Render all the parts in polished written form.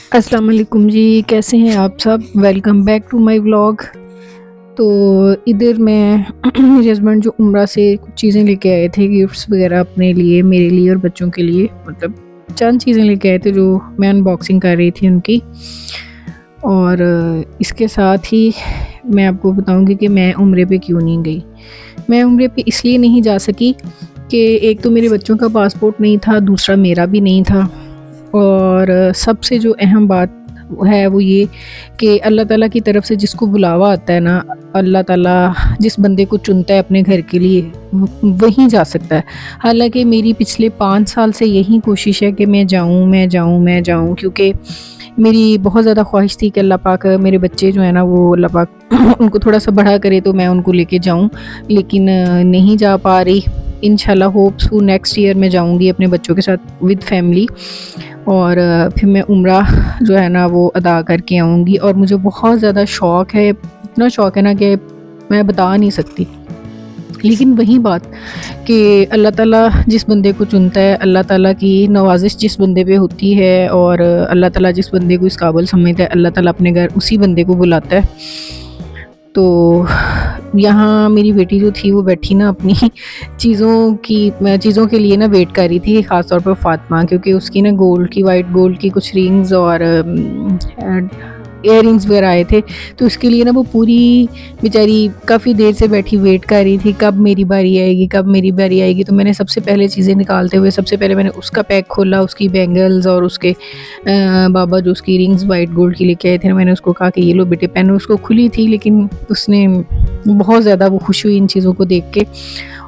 अस्सलाम वालेकुम जी, कैसे हैं आप सब? Welcome back to my vlog. तो इधर मैं मेरे हस्बैंड जो उम्रा से कुछ चीज़ें लेके आए थे, गिफ्ट्स वगैरह अपने लिए, मेरे लिए और बच्चों के लिए, मतलब चंद चीज़ें लेके आए थे जो मैं अनबॉक्सिंग कर रही थी उनकी। और इसके साथ ही मैं आपको बताऊंगी कि मैं उम्रे पे क्यों नहीं गई। मैं उम्रे पे इसलिए नहीं जा सकी कि एक तो मेरे बच्चों का पासपोर्ट नहीं था, दूसरा मेरा भी नहीं था। और सबसे जो अहम बात है वो ये कि अल्लाह ताला की तरफ से जिसको बुलावा आता है ना, अल्लाह ताला जिस बंदे को चुनता है अपने घर के लिए वहीं जा सकता है। हालांकि मेरी पिछले 5 साल से यही कोशिश है कि मैं जाऊँ, क्योंकि मेरी बहुत ज़्यादा ख्वाहिश थी कि अल्लाह पाक मेरे बच्चे जो है ना वो अल्लाह पाक उनको थोड़ा सा बड़ा करे तो मैं उनको लेके जाऊँ, लेकिन नहीं जा पा रही। इंशाल्लाह होप्स हूँ नेक्स्ट ईयर मैं जाऊँगी अपने बच्चों के साथ विद फैमिली, और फिर मैं उम्रा जो है ना वो अदा करके आऊँगी। और मुझे बहुत ज़्यादा शौक़ है, इतना शौक़ है ना कि मैं बता नहीं सकती। लेकिन वही बात कि अल्लाह ताला जिस बंदे को चुनता है, अल्लाह ताला की नवाजिश जिस बंदे पे होती है, और अल्लाह ताला जिस बंदे को इस काबिल समझता है, अल्लाह ताला अपने घर उसी बंदे को बुलाता है। तो यहाँ मेरी बेटी जो थी वो बैठी ना अपनी चीज़ों के लिए ना वेट कर रही थी, ख़ास तौर पर फ़ातिमा, क्योंकि उसकी ना वाइट गोल्ड की कुछ रिंग्स और इयररिंग्स वगैरह आए थे। तो उसके लिए ना वो पूरी बेचारी काफ़ी देर से बैठी वेट कर रही थी, कब मेरी बारी आएगी। तो मैंने सबसे पहले चीज़ें निकालते हुए सबसे पहले मैंने उसका पैक खोला, उसकी बैंगल्स और उसके बाबा जो उसकी रिंग्स वाइट गोल्ड की लेके आए थे, मैंने उसको कहा कि ये लो बेटे पहनो। उसको खुली थी लेकिन उसने बहुत ज़्यादा वो खुश हुई इन चीज़ों को देख के।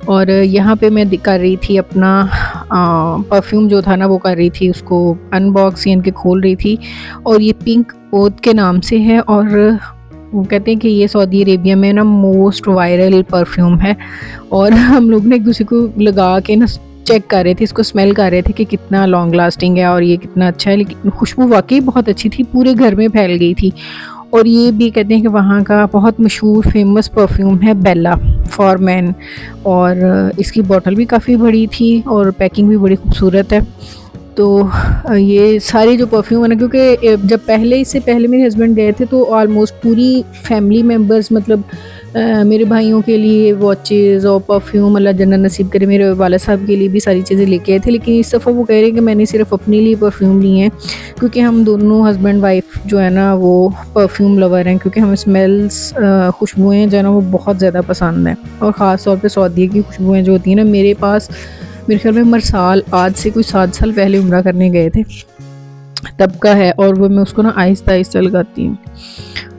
और यहाँ पे मैं कर रही थी अपना परफ्यूम जो था ना वो कर रही थी, उसको अनबॉक्स यानी कि खोल रही थी। और ये पिंक ओथ के नाम से है, और वो कहते हैं कि ये सऊदी अरेबिया में ना मोस्ट वायरल परफ्यूम है। और हम लोग ने एक दूसरे को लगा के ना चेक कर रहे थे, इसको स्मेल कर रहे थे कि कितना लॉन्ग लास्टिंग है और ये कितना अच्छा है। लेकिन खुशबू वाकई बहुत अच्छी थी, पूरे घर में फैल गई थी। और ये भी कहते हैं कि वहाँ का बहुत मशहूर फेमस परफ्यूम है बेला फॉर मैन, और इसकी बॉटल भी काफ़ी बड़ी थी और पैकिंग भी बड़ी खूबसूरत है। तो ये सारे जो परफ्यूम है ना, क्योंकि जब इससे पहले मेरे हस्बैंड गए थे तो ऑलमोस्ट पूरी फैमिली मेम्बर्स, मतलब मेरे भाइयों के लिए वॉचेज़ और परफ्यूम, अल्लाह जन्नत नसीब करे, मेरे वाला साहब के लिए भी सारी चीज़ें लेके आए थे। लेकिन इस दफ़ा वो कह रहे हैं कि मैंने सिर्फ अपने लिए परफ्यूम लिए हैं, क्योंकि हम दोनों हस्बैंड वाइफ जो है ना वो परफ्यूम लवर हैं, क्योंकि हमें स्मेल्स खुशबुएँ जो है ना वो बहुत ज़्यादा पसंद हैं। और ख़ास तौर पर सऊदी की खुशबुएँ जो होती हैं ना, मेरे पास मेरे ख्याल में मरसाल आज से कुछ 7 साल पहले उम्रा करने गए थे तब का है, और वो मैं उसको ना आहिस्ता आहिस्ता लगाती हूँ।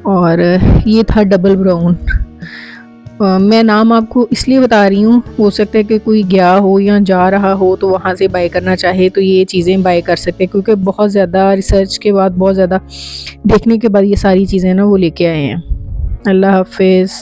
और ये था डबल ब्राउन। मैं नाम आपको इसलिए बता रही हूँ, हो सकता है कि कोई गया हो या जा रहा हो तो वहाँ से बाय करना चाहे तो ये चीज़ें बाय कर सकते हैं, क्योंकि बहुत ज़्यादा रिसर्च के बाद, बहुत ज़्यादा देखने के बाद ये सारी चीज़ें ना वो लेके आए हैं। अल्लाह हाफिज़।